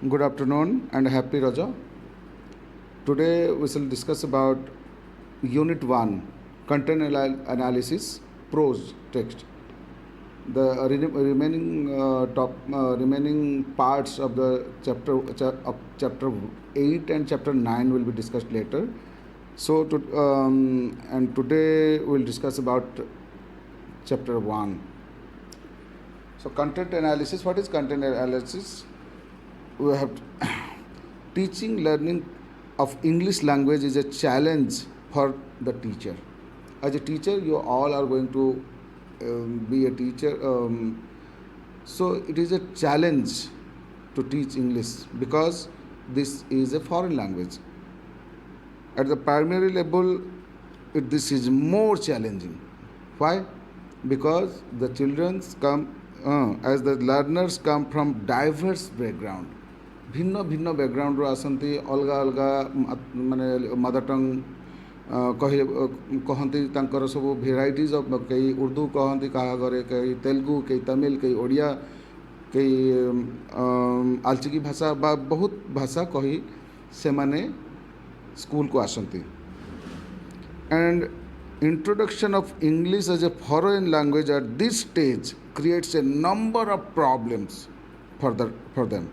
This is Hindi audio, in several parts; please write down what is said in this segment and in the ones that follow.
Good afternoon and happy Raja. Today we shall discuss about Unit 1 Content Analysis Prose Text. The remaining parts of the chapter 8 and chapter 9 will be discussed later. And today we'll discuss about chapter 1. So content analysis. What is content analysis? We have teaching learning of English language is a challenge for the teacher. As a teacher, you all are going to be a teacher. So it is a challenge to teach English because this is a foreign language. At the primary level, this is more challenging. Why? Because the children come, as the learners come from diverse background. भिन्न भिन्न बैकग्राउंड रो आसंती अलगा अलगा माने मदर टंग कहती तांकर सब भेराइटीज ऑफ कई उर्दू कहती कहा करे कई तेलुगु कई तमिल कई ओडिया कई आलचिकी भाषा बा बहुत भाषा कही से माने स्कूल को आसंती and introduction of English as a foreign language at this stage creates a number of problems for them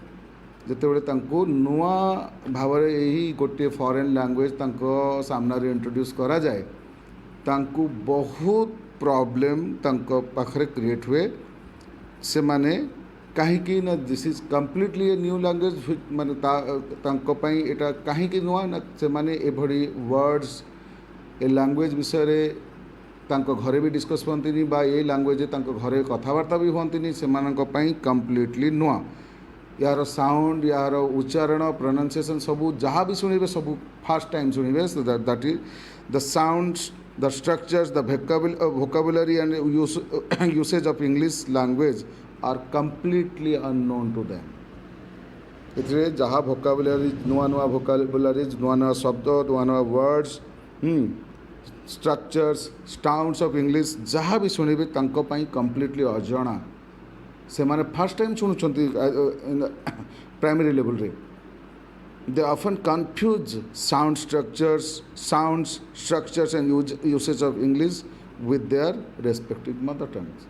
ଯେତେବେଳେ ତାଙ୍କୁ ନୂଆ ଭାବରେ ଏହି ଗୋଟିଏ ଫରେନ୍ ଲାଙ୍ଗୁଏଜ୍ ତାଙ୍କ ସାମ୍ନାରେ ଇଣ୍ଟ୍ରୋଡ୍ୟୁସ୍ କରାଯାଏ ତାଙ୍କୁ ବହୁତ ପ୍ରୋବ୍ଲେମ୍ ତାଙ୍କ ପାଖରେ କ୍ରିଏଟ୍ ହୁଏ ସେମାନେ କାହିଁକି ନା this is completely A new language ମାନେ ତାଙ୍କ ପାଇଁ ଏଇଟା କାହିଁକି ନୂଆ ନା ସେମାନେ ଏଭଳି ୱାର୍ଡ଼ସ୍ ଏ ଲାଙ୍ଗୁଏଜ୍ ବିଷୟରେ ତାଙ୍କ ଘରେ ବି ଡିସ୍କସ୍ ହୁଅନ୍ତିନି ବା ଏ ଲାଙ୍ଗୁଏଜ୍ରେ ତାଙ୍କ ଘରେ କଥାବାର୍ତ୍ତା ବି ହୁଅନ୍ତିନି ସେମାନଙ୍କ ପାଇଁ କମ୍ପ୍ଲିଟଲି ନୂଆ यार साउंड यार उच्चारण प्रोनाउंसिएशन सबू जहाँ भी शुणे सबू फास्ट टाइम शुणे that is the sounds the structures the vocabulary and usage of English language are completely unknown to them. इतने जहाँ vocabulary नुआ नुआ vocabularies नुआ नुआ शब्द नुआ नुआ words structures sounds of English जहाँ भी शुणे तांको पाई completely अजଣା से माने फर्स्ट टाइम शुणुंट प्राइमरी लेवल रे they often confuse sound structures and usage of English with their respective mother tongues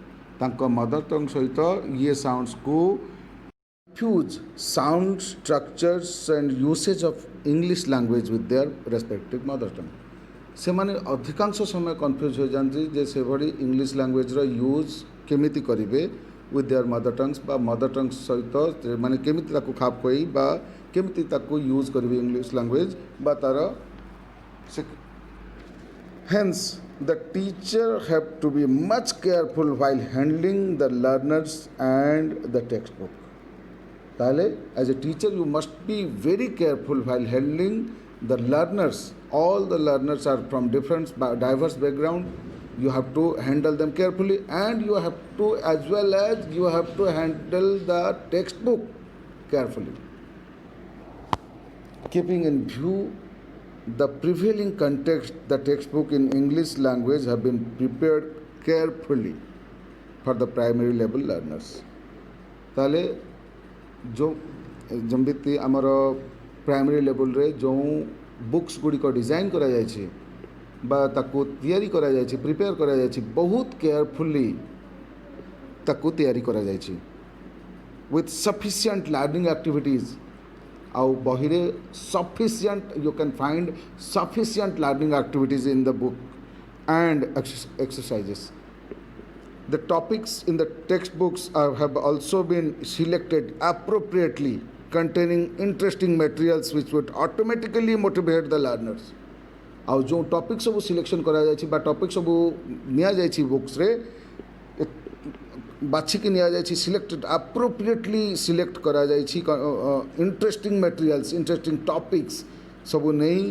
तांको मदर टंग सहित ये साउंड्स को confuse sound structures and usage of English language with their respective mother tongue से माने अधिकांश समय कन्फ्यूज हो जाती जे से भली इंग्लिश लैंग्वेज रो यूज केमिति करिवे with their mother tongues बा मदर टंग सहित माने केमिति ताकू खाप कोई बा केमिति ताकू यूज करिवे इंग्लिश लैंग्वेज बा तार hence the teacher have to be much careful while handling the learners and the textbook ताले as a teacher you must be very careful while handling the learners. All the learners are from different diverse background. You have to handle them carefully and you have to as well as you have to handle the textbook carefully, keeping in view the prevailing context. The textbook in English language have been prepared carefully for the primary level learners. ताले जो जम्बिति आमर प्राइमरी लेवल रे जो बुक्स गुड़ी को डिजाइन करा जाय छी बा ताकू तैयारी करा जाय छी प्रिपेयर करा जाय छी बहुत केयरफुली ताकू तैयारी करा जाय छी with sufficient learning activities आउ बहिरे sufficient you can find sufficient learning activities in the book and exercises. The topics in the textbooks have also been selected appropriately, containing interesting materials which would automatically motivate the learners. आउ जो टॉपिक सब सिलेक्शन करा जाय छी बा टॉपिक सब निया जाय छी बुक्स रे बाछिकी निया जाय छी सिलेक्टेड एप्रोप्रिएटली सिलेक्ट करा जाय छी इंटरेस्टिंग मटेरियल्स इंटरेस्टिंग टॉपिक्स सब नहीं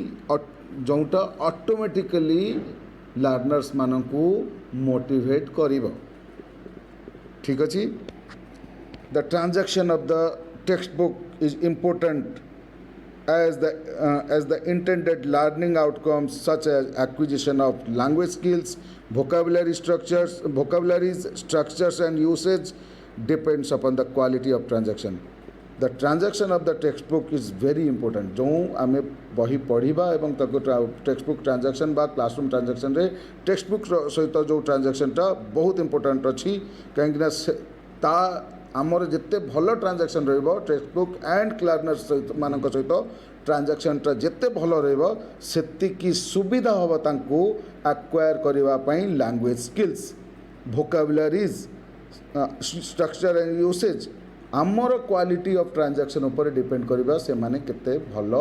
जोटा ऑटोमेटिकली लर्नर्स मान को मोटिवेट करिवो ठीक अछि. The transaction of the text book is important as the intended learning outcomes such as acquisition of language skills, vocabularies, structures and usage depends upon the quality of transaction. The transaction of the text book is very important जो आम बही पढ़ा एवं टेक्स्ट बुक ट्रांजैक्शन बा क्लासरूम ट्रांजैक्शन रे टेक्स्ट बुक सहित जो ट्रांजैक्शनटा बहुत इंपोर्टेंट अच्छी कहीं आमर जिते भल ट्रांजैक्शन रहिबो टेक्स्ट बुक एंड लर्नर्स सहित मानक सहित ट्रांजैक्शनटा जिते भल रहिबो सेतिकी सुविधा होबो तांको एक्वायर करबा पई language skills vocabularies structure and usage आमर क्वालिटी ऑफ ट्रांजैक्शन ऊपर डिपेंड करबा से माने केते भल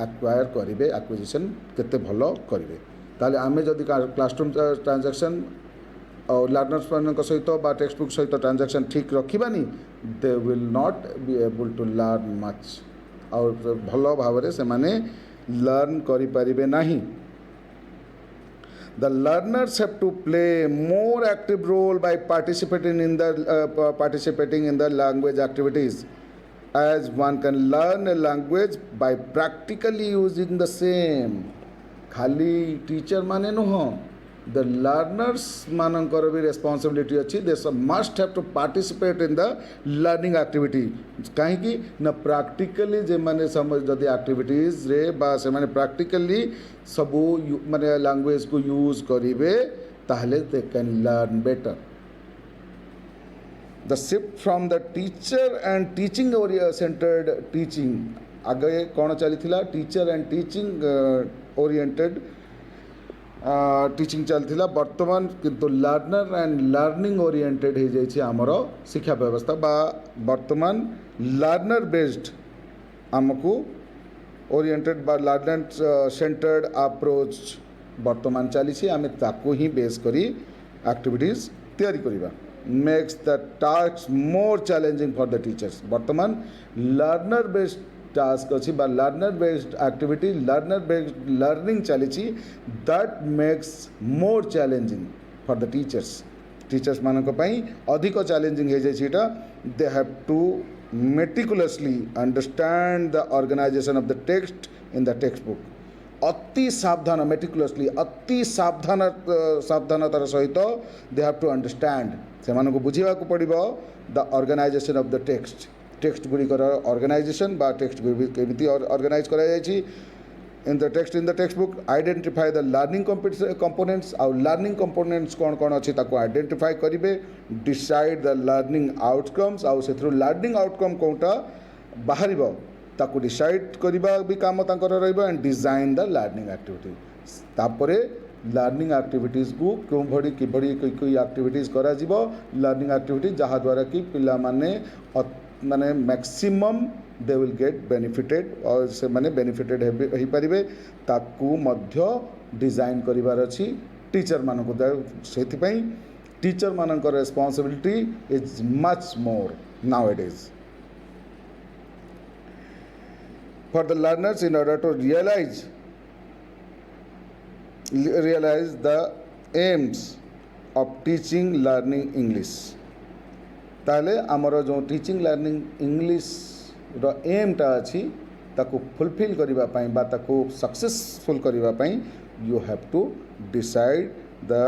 एक्वायर करेंगे एक्विजिशन केते भल करेंगे ताले आमे जदि क्लासरूम ट्रांजैक्शन और लर्नर्स मान सहित बा टेक्स्ट बुक सहित ट्रांजैक्शन ठीक रखिबानी they will not be able to learn much और भल भाव से माने लर्न करि परिबे नाही. The learners have to play more active role by participating in the language activities, as one can learn a language by practically using the same. खाली टीचर माने नुह द लर्नर्स मानकर भी रेस्पॉन्सिबिलिटी अच्छी they must have to participate in the learning activity कहीं ना प्रैक्टिकली जे माने जदि एक्टिविटीज रे बा से माने प्रैक्टिकली सबू माने लैंग्वेज को यूज करेंगे ताहले they can learn better. The shift from the teacher and teaching centred teaching आगे कौन चली teacher and teaching oriented teaching चलता बर्तमान किंतु लर्नर एंड लर्निंग ओरिएंटेड हो जाइए आमर शिक्षा व्यवस्था बा बर्तमान लर्नर बेस्ड आमको ओरिएंटेड बा लर्नर सेंटर्ड अप्रोच बर्तमान चली आम ताकू ही बेस करी एक्टिविटीज तैयारी करवा makes the task more challenging for the teachers. बर्तमान लर्नर बेस्ड टास्क अच्छी बा learner based activity learner based learning चली that makes more challenging for the teachers मानक पई अधिक चैलेंजिंग हो जाइए. They have to meticulously understand the organisation of the text in the text book. अति सावधान मेटिकुलसली अति सावधानतार सहित दे हैव टू अंडरस्टैंड से मानक बुझा पड़ो the organisation of the text गुड़िकर ऑर्गेनाइजेशन बा टेक्स्ट केमिति ऑर्गेनाइज करा जायछि in the text book identify the learning components आउ लर्निंग कंपोनेंट्स कौन कौन अच्छी ताको आइडेंटिफाई करेंगे डिसाइड द लर्निंग आउटकम्स आउ से लर्निंग आउटकम कौटा बाहर ताको डिसाइड करबा भी काम तांकर रहइबो and design the learning activity. तापरे लर्निंग एक्टिविटीज को क्यों भड़ी कि कोई एक्टिविटीज करा जीवो लर्निंग एक्टिविटी जहाँ द्वारा कि पिला माने maximum they will get benefited और से माने बेनिफिटेड हो पारे ताकू मध्य डिजाइन करिवार अछि टीचर मानक से टीचर मानक responsibility is much more nowadays for the learners in order to realize the aims of teaching learning English. ताले आमर जो टीचिंग लर्निंग इंग्लिश रो एमटा अच्छी ताको फुलफिल करबा पई बा ताको सक्सेसफुल करबा पई you have to decide the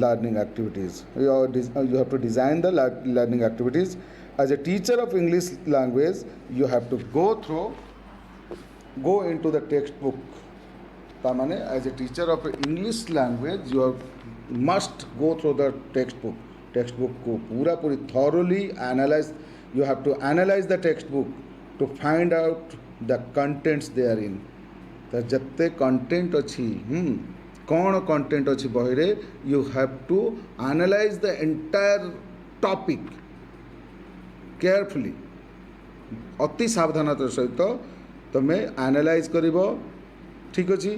learning activities you have to design the learning activities. As a teacher of English language you have to go into the text book. तामाने as a teacher of English language you must go through the text book को पूरी thoroughly analyse. You have to analyse the text book to find out the contents they are in. तो जत्ते कंटेंट अच्छी कौन कंटेंट अच्छी बही रे you have to analyse the entire topic carefully अति सावधानतार सहित तुम्हें एनालाइज करिवो ठीक अच्छी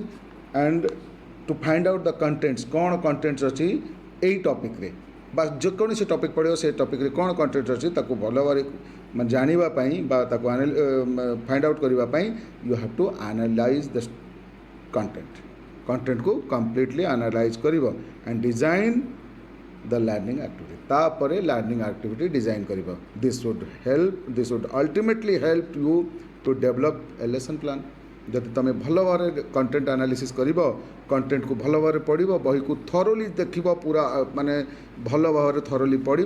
and to find out the contents कौन कंटेंट्स अच्छी यही टॉपिक रे बा जो कौन सी टॉपिक पढ़ो से टॉपिक रे कौन कंटेंट्स अच्छी ताको भल भाव जानिबा पई बा ताको फाइंड आउट करिबा पई you have to analyse the content को कंप्लीटली एनालाइज करिवो and design the learning activity. तापरे लर्निंग एक्टिविटी डिजाइन करिवो. This would ultimately help you to develop a lesson plan. जब तुम भल भाव कंटेंट एनालिसिस कर कंटेंट को भल भाव पढ़ बही को थरोली देख पूरा माने भल भाव थरोली पढ़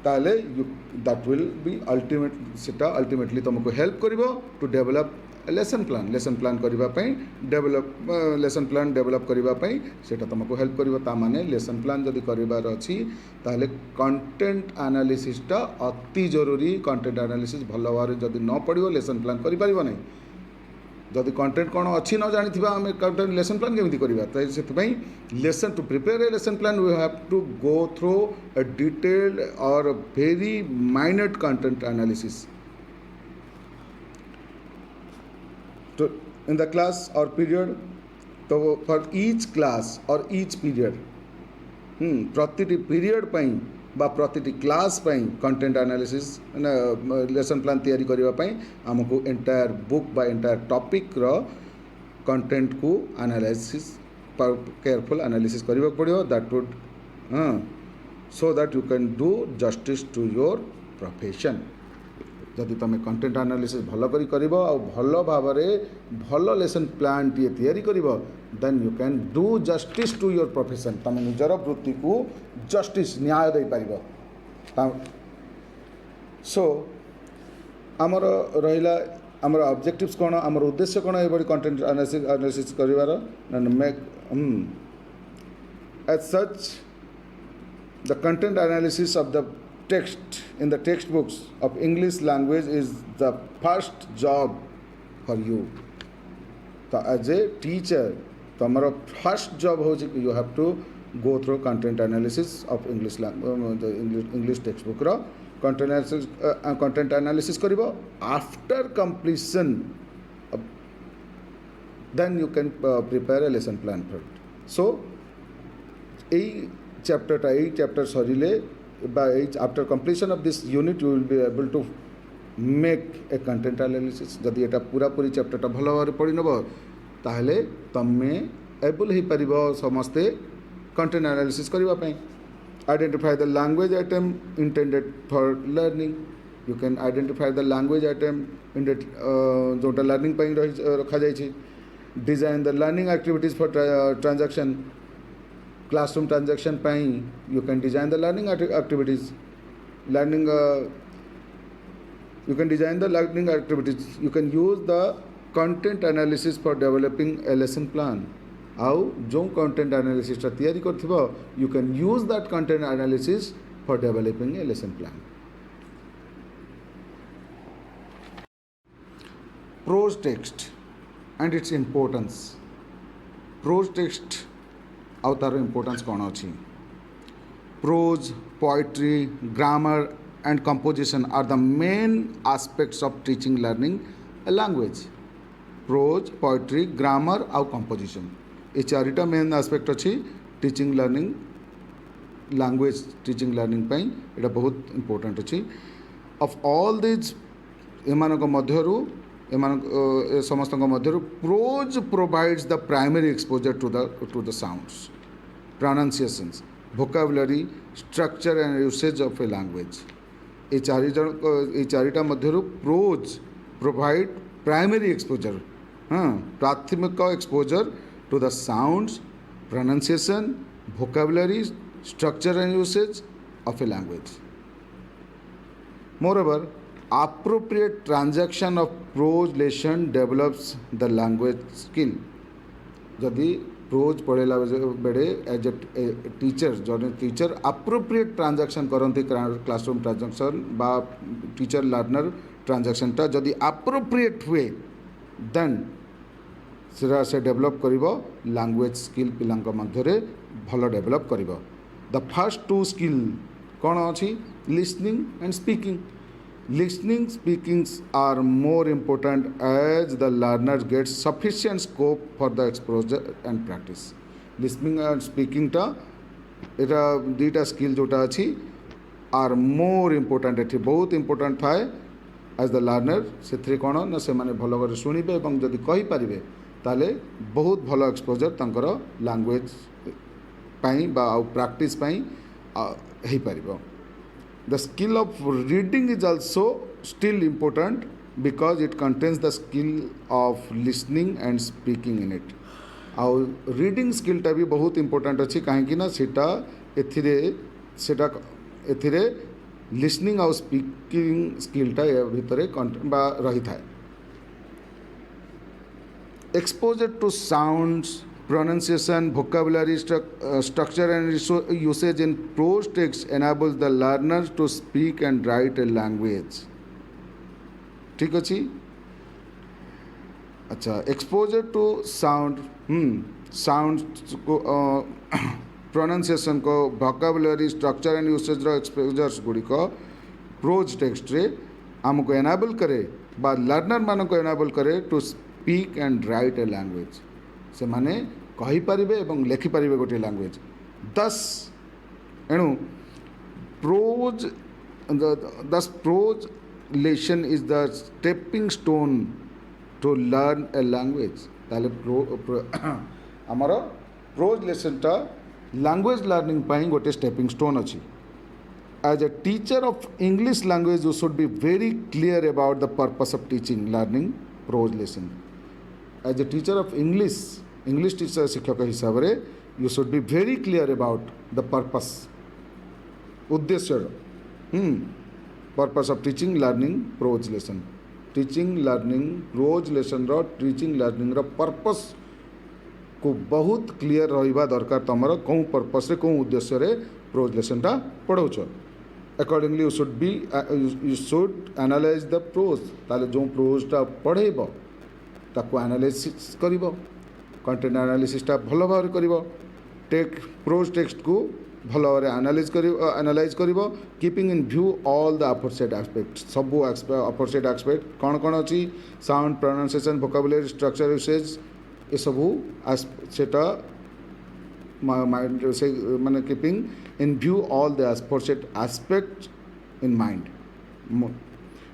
ताले you that will be ultimate सेटा अल्टीमेटली तुमको हेल्प करिवो टू डेवलप लेसन प्लान करबा पई डेवलप लेसन प्लान डेवलप करबा पई सेटा तुमको हेल्प करिवो ता माने लेसन प्लान जदी करिवार अछि ताले कंटेंट एनालिसिस टा अति जरूरी कंटेंट एनालिसिस भलो भारे जदी न पड़िवो लेसन प्लान करि परिबो नै जदि कंटेंट कौन अच्छी न जानी आम कंटेंट लेसन प्लान केमी करवा तो से lesson to prepare a lesson plan we have to go through a detailed और वेरी माइन्यूट कंटेंट एनालिसिस तो इन द क्लास और पीरियड तो फॉर ईच क्लास और ईच पीरियड प्रति पीरियड पई बा प्रति क्लास पई कंटेंट एनालिसिस लेसन प्लान तैयारी करबा पई हमको एंटायर बुक बा एंटायर टॉपिक रो कंटेंट को एनालिसिस केयरफुल एनालिसिस करबा पड़ियो that would so that you can do justice to your profession जदि तुम कंटेंट एनालिसिस भल करी करिवो आ भल भावरे भल लेसन प्लान टी तैयारी करिवो then you can do justice to your profession तुम निजर वृत्ति को जस्टिस न्याय दे पारिबो सो आमर रहिला आमर ऑब्जेक्टिव्स कोन आमर उद्देश्य कोन ए बडी कंटेंट एनालिसिस करिवार make as such the content analysis of the text in the textbooks of English language is the first job for you. So as a teacher, तुम्हारा first job हो कि you have to go through content analysis of English the English textbook row content analysis करिवो after completion then you can prepare a lesson plan for it. So এই chapter सरिले after completion of this unit you will be able to make a content analysis जदि एटा पूरा पूरी चैप्टर भल भाव पढ़ी नब ताहले तमे एबल हो पार समस्ते कंटेंट एनालिसिस करने identify the language item intended for learning you can identify the language item जोटा लर्निंग रखा जाए design the learning activities for transaction classroom transaction pai you can design the learning activities you can design the learning activities you can use the content analysis for developing a lesson plan आउ जो content analysis टा तैयारी करथिबो you can use that content analysis for developing a lesson plan prose text and its importance prose text आउ तार इम्पोर्टेंस कौन अच्छी prose poetry grammar and composition are the main aspects of teaching learning a language prose poetry grammar आउ कंपोजिशन ये चारिटा मेन आस्पेक्ट अच्छी teaching learning language teaching learning पई एटा बहुत इम्पोर्टेंट अच्छी ऑफ ऑल दिज एमानक मध्यरु समस्त मध्यरु prose provides the primary exposure to the sounds pronunciations vocabulary structure and usage of a language ये चारिटा मध्यरु प्रोज प्रोवाइड प्राइमरी एक्सपोजर प्राथमिक exposure to the sounds pronunciation vocabulary structure and usage of a language moreover appropriate transaction of prose lesson develops the language skill जदि प्रोज पढ़ेला बेड़े एज ए टीचर जन टीचर अप्रोप्रिएट ट्रांजैक्शन करती क्लासरूम ट्रांजैक्शन बा टीचर लर्नर ट्रांजैक्शन टा जदि अप्रोप्रिएट हुए देन से डेवलप करिवो लैंग्वेज स्किल पिलांक मध्यरे भल डेवलप करिवो द फर्स्ट टू स्किल कौन अच्छी listening and speaking Listening, speakings are more important as the learner gets sufficient scope for the exposure and practice. Listening and speaking टा एटा दीटा स्किल जोटा अच्छी आर मोर इम्पोर्टाट एटी बहुत इम्पोर्टाट थाए एज द लर्नर से कौन ना से माने भल कर शुणिबे और जदि कहि पारिबे ताले बहुत भल एक्सपोजर तांकर लैंग्वेज पाई बा प्रैक्टिस पाई हेई पारिबो The skill of reading is also still important because it contains the skill of listening and speaking in it. आउ रीडिंग स्किलटा भी बहुत इम्पोर्टेंट अच्छी कहीं ना सेटा एथिरे लिसनिंग और स्पीकिंग स्किलटा या भितर बा रही था। Exposure to sounds pronunciation, vocabulary structure and usage in prose text enables the learner to speak and write a language. ठीक अच्छी। अच्छा, एक्सपोजर टू साउंड साउंड को प्रोनाउंसिएशन को vocabulary structure and usage exposures गुड़िक प्रोज टेक्स्ट रे आमको एनाबल करे बा लर्नर मान को एनाबल करे to speak and write a language. से माने कही पारिबे एवं लेखि पारिबे गोटे लैंग्वेज। दस एणु prose prose lesson is the stepping stone to learn a language. ताले आमर प्रोज लेसनटा लैंग्वेज लर्निंग पाई गोटे स्टेपिंग स्टोन अच्छी। As a teacher of English language you should be very clear about the purpose of teaching learning prose lesson. As a teacher of English teacher शिक्षक हिसाब से you should be very clear about the purpose उद्देश्य purpose of teaching learning prose lesson. Teaching learning prose lesson row teaching learning row purpose को बहुत क्लियर रहिबा दरकार। तुमर कौन पर्पस रे कौन उद्देश्य रे प्रोज लेसन टा पढ़ाउछ। Accordingly you should analyse the prose. ताले जो प्रोज टा पढ़ेब ताको एनालिसिस करिवो, कंटेंट एनालिसिस टा भल भाव करिवो, प्रोज टेक्स्ट को भल भाव एनालाइज करिवो, keeping in view all the aforesaid aspect. सब अफोरसेड एस्पेक्ट कौन कौन अच्छी sound pronunciation vocabulary structure usage ये सबू सेटा माइंड से माने keeping in view all the aforesaid aspect in mind.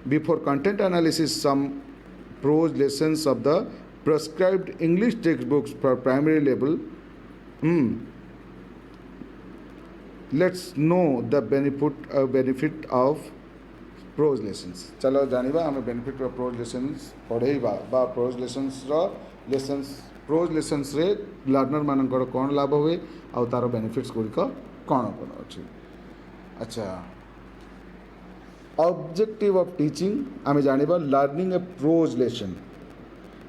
Before content analysis some prose lessons of the prescribed English textbooks for primary level. Let's know the benefit of prose lessons. चलो जानिबा हमें benefit of prose lessons पढ़ेइबा बा prose lessons रो prose lessons रे लर्नर मानकर कौन लाभ हुए और तार बेनिफिट्स गुड़िक कौन कौन अच्छे। अच्छा, ऑब्जेक्टिव ऑफ टीचिंग आम जानिबा learning a prose lesson.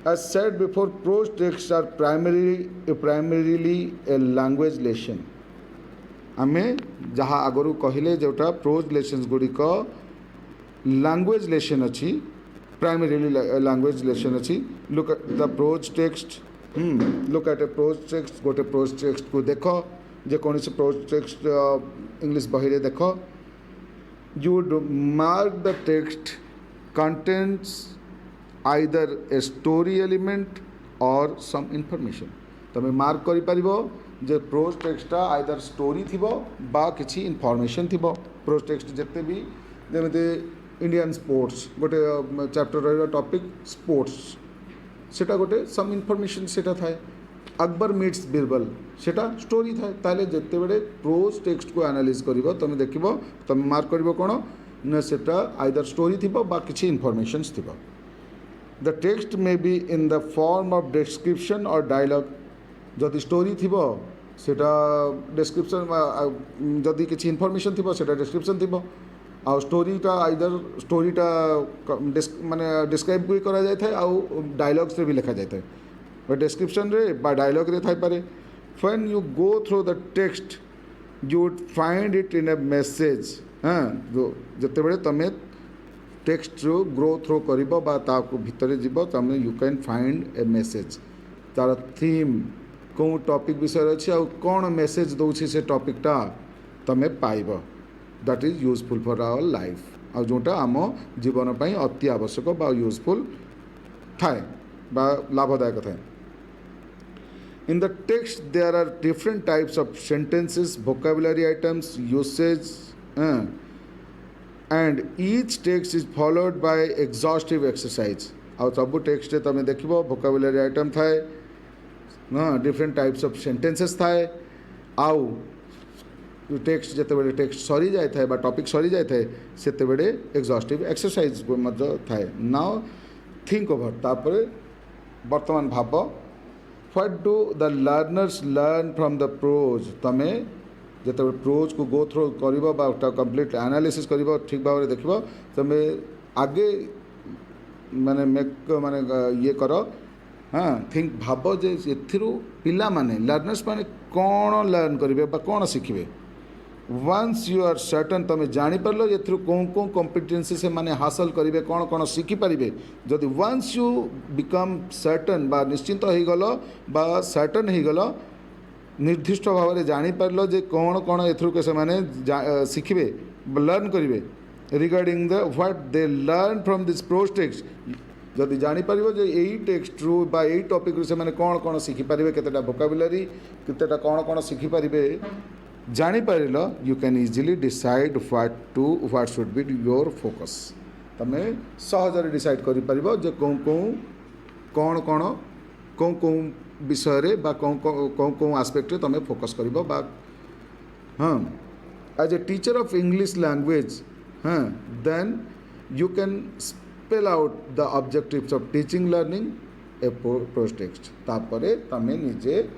As said before prose text are primarily a language lesson. आम जहाँ आगरू कहले जोटा प्रोज लेसन गुड़िक लैंग्वेज लेसन अच्छी, प्राइमरीली लैंग्वेज लेसन अच्छी। Look at the prose text, look at a prose text. गोटे प्रोज टेक्स्ट को देख, जे कौन से प्रोज टेक्स्ट इंग्लिश बही रे देख। You would mark the text contains either a story element or some information. तमें मार्क करि पारिबो जे प्रोज टेक्स्टा आइदर स्टोरी थिबो बा किछि इनफॉरमेशन थिबो। प्रोज टेक्स्ट जते भी जेमते इंडियन स्पोर्ट्स गोटे चैप्टर रहिबा टॉपिक स्पोर्ट्स सेटा गोटे सम इनफॉरमेशन सेटा थाए। अकबर मीट्स बीरबल सेटा स्टोरी थाए। ताले जते बेले प्रोज टेक्स्ट को एनालाइज करिवो तमे देखिबो तमे मार्क करिवो कोन न सेटा आइदर स्टोरी थिबो बा किछि इनफॉरमेशंस थिबो। The text may be in the form of description और डायलॉग। जदि स्टोरी थिबो सेटा डिस्क्रिप्शन, जदि किछि इनफॉरमेशन थिबो सेटा डिस्क्रिप्शन थिबो। आ स्टोरीटा आइदर स्टोरीटा माने डिस्क्राइब भी करा जाय थाए आ डायलॉग्स रे भी लिखा जाय थाए डिस्क्रिप्शन रे बा डायलॉग रे थाई पारे। When you go through the text you would find it in A message. हाँ, जो जते बेले तमे टेक्स्ट रो ग्रो थ्रू करिबो बा ताको भितरे जीवो तमे you can find a message. तार थीम को टॉपिक विषय अछि आ कोन मैसेज दउछि से टॉपिकटा तमे पाइबो। That is useful for our life. आ जोटा आम जीवन पई अति आवश्यक बा यूजफुल थाए बा लाभदायक थाए। In the text, there are different types of sentences, vocabulary items, usage, and each text is followed by exhaustive exercise. और सब टेक्स्ट तमें देखिबो vocabulary item थाए, different types of sentences थाए। आउ टेक्स्ट जते बेले टेक्स्ट सरी जाय थाए बा टॉपिक सरी जाय थाए सेते बेले exhaustive exercise मध्य थाए। नाउ थिंक ओवर तापर वर्तमान भाव। What do the learners learn from the prose? तमें जो प्रोज को गो थ्रू कर कंप्लीट एनालिसिस कर ठीक भाव में देख तुम आगे माने मेक माने ये कर हाँ थिंक भाव जे एथिरू पिला माने लर्नर्स माने कौन लर्न करेंगे कौन शिखे वंस यू आर सर्टन तुम जापर ये कौन कौन कॉम्पिटेंसी से माने हासिल करेंगे कौन कौन शिखिपारे जदि वंस यू बिकम सर्टन बा निश्चिंत हो गल बा सर्टन हो गल निर्दिष्ट भाव में जापर जे कौन कौन एथरू से माने शिखे लर्न करेंगे regarding the what they learn from this prose text जदि जापर जे यही टेक्स्ट रू बा यही टॉपिक से माने कौन कौन शिखिपारे केतेटा वोकाबुलरी केतेटा कौन कौन शिखिपारे जापर you can easily decide what should be your focus तमें सहजरे डिसाइड कर जे कौन कौन कौन कौन कौन विषय बा कौन कौन कौन आस्पेक्ट तुम फोकस कर हाँ as a teacher of English language हाँ then you can spell out the objectives of teaching learning a prose text तापर तमें निजे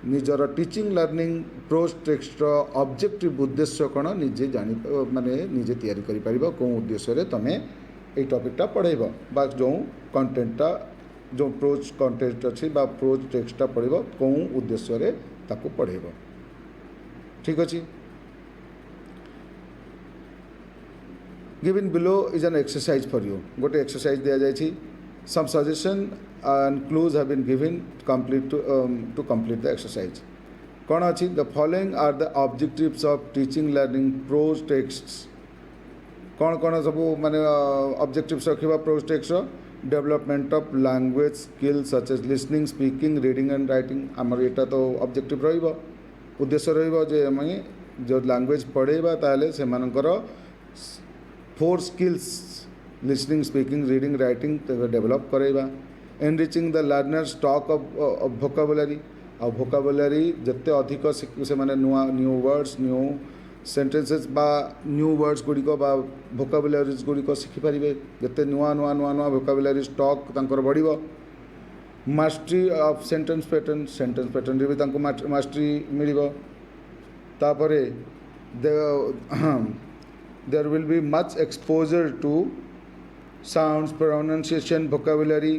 निजर teaching learning prose text objective उद्देश्य कौन निजे जानी माने निजे तैयारी करि परिबो कौन उद्देश्य रे तमें ए टॉपिकटा पढ़ेबो बा जो कंटेंटटा जो प्रोज कंटेंट अच्छी बा प्रोज टेक्स्टटा पढ़ेबो कौन उद्देश्य रे ताको पढ़ेबो ठीक अछि given below is an exercise for you गोटे एक्सरसाइज दिया जायछि some suggestion and clues have been given to complete the exercise कौन अच्छी the following are the objectives of teaching learning prose texts कौन कौन सब माने objectives रखा prose text development of language skills such as listening speaking reading and writing आमर एटा तो objective रहिबो उद्देश्य रहिबो जे हमें जो language पढ़ेबा ताले से मानकर 4 skills listening speaking reading writing develop करेगा enriching the learner stock of vocabulary और vocabulary जिते अधिक से माने न्यू वर्ड्स न्यू सेंटेंसेस बा न्यू वर्ड्स गुड़िक बा vocabularies गुड़िक शिखिपारे जिते नुआ नुआ नुआ नुआ vocabulary stock तांकर बढ़िबो mastery of sentence pattern रे भी तांको mastery मिलिबो तापरे there will be much exposure to sounds, pronunciation, vocabulary,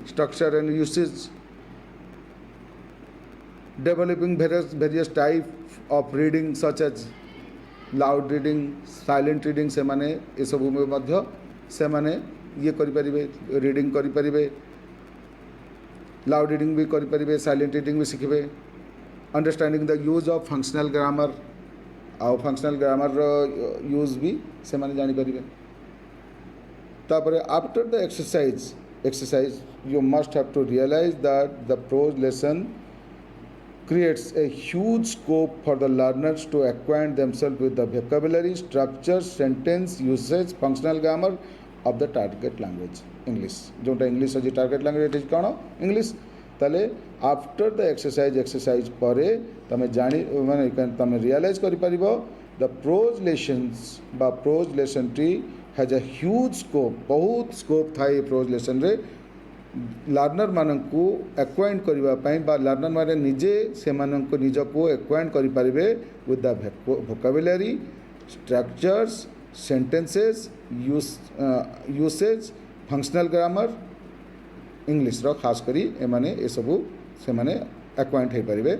structure and usage, developing various types of reading such as loud reading, silent reading से माने ये सब में मध्य से माने ये करी परिबे reading करी परिबे loud reading भी करी परिबे silent reading भी सीखिबे understanding the use of functional grammar और functional grammar use भी से माने जानी परिबे after the exercise you must have to realize that the prose lesson creates a huge scope for the learners to acquaint themselves with the vocabulary, structure, sentence, usage, functional grammar of the target language English जोटा English अछि target language is कौन English ताले after the exercise परे तमे जानी माने तमे realize करि परिबो the prose lessons बा prose lesson T has a huge scope बहुत scope था ये prose lesson रे लर्नर मानकू एक्वाइंट करबा पई बा लर्नर माने निजे से मानकू निज को एक्वाइंट करि परिबे with the vocabulary structures sentences usage functional grammar English रो खास करी ए माने ए सबु से माने एक्वाइंट हे परिबे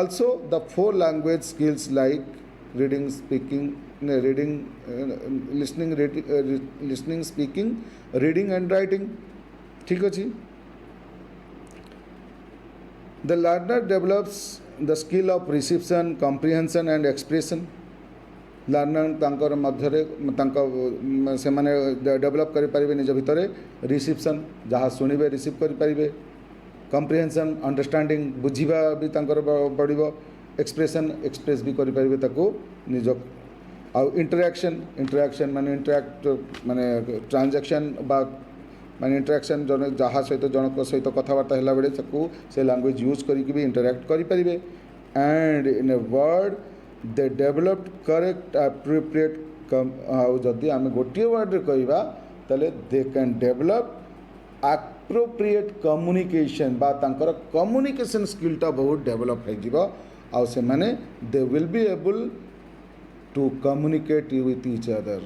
also the 4 language skills like reading speaking listening speaking reading and writing ठीक अछि the learner develops the skill of reception comprehension and expression learner तांकर मध्यरे तांका से माने डेवलप करि परिबे निज भितरे रिसेप्शन जहाँ सुनिबे रिसीव करि परिबे कम्प्रिहेंशन अंडरस्टैंडिंग बुझिबा भी तांकर बढ़िबो एक्सप्रेशन एक्सप्रेस भी करि परिबे ताको निज आउ इंटरैक्शन माने इंटरैक्ट माने ट्रांजैक्शन बा माने इंटरैक्शन जन जहाँ सहित जनक सहित कथबार्ता हला बेले ताको से लैंग्वेज यूज करिक भी इंटरैक्ट करि परिबे and in a word they developed correct appropriate आउ जदि आम गोटे वर्ड रे कहबा तले they can develop appropriate communication बा तांकर कम्युनिकेशन स्किलटा बहुत डेवलप हो जिवो आउ से माने they will be able to communicate with each other,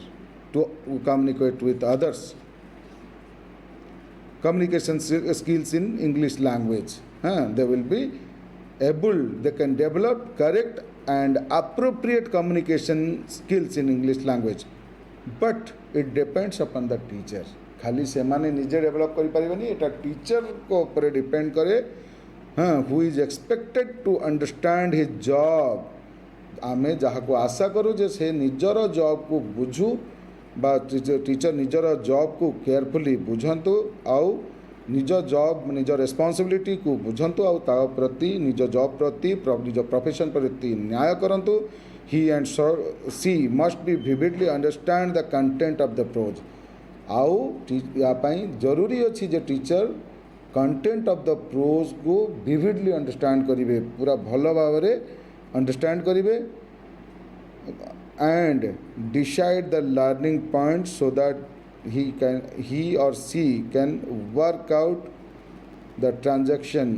to communicate with others, communication skills in English language. They will be able, they can develop correct and appropriate communication skills in English language, but it depends upon the teacher. खाली से माने निजे डेवलप करि परिबनी, एटा टीचर को ऊपर डिपेंड करे, who is expected to understand his job. आमे जहाँ को आशा करूँ जे से निजर जॉब को बुझू बा टीचर निजर जॉब को केयरफुली बुझंतु आउ निज जॉब निज रेस्पॉन्सिबिलिटी को बुझंतु आउ ता प्रति निज जॉब प्रति निज प्रोफेशन प्रति न्याय करंतु। He and she must be vividly understand the content of the prose. आउ या पाई जरूरी अच्छी जे teacher content of the prose को विविडली अंडरस्टैंड करिवे, पूरा भल भाव में अंडरस्टैंड करिवे and decide the learning points so that he or she can work out the transaction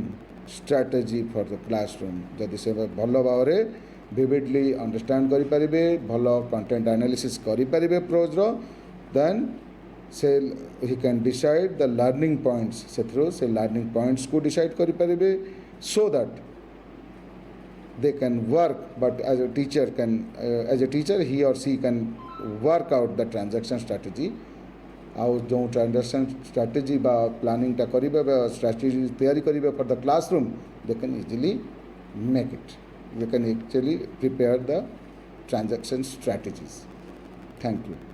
strategy for the classroom। जदि से भल भाव में विविडली अंडरस्टैंड करि परिबे, भल कंटेंट एनालिसिस करि परिबे प्रोज रो, देन से he can decide the learning points, से लर्निंग पॉइंट्स को डिसाइड करि परिबे so that they can work, but as a teacher he or she can work out the transaction strategy। आउ जो ट्रांजेक्शन स्ट्रैटेजी बा प्लानिंग टा करिबे बा स्ट्रैटेजी तैयारी करिबे for the classroom, they can easily make it, they can actually prepare the transaction strategies। Thank you।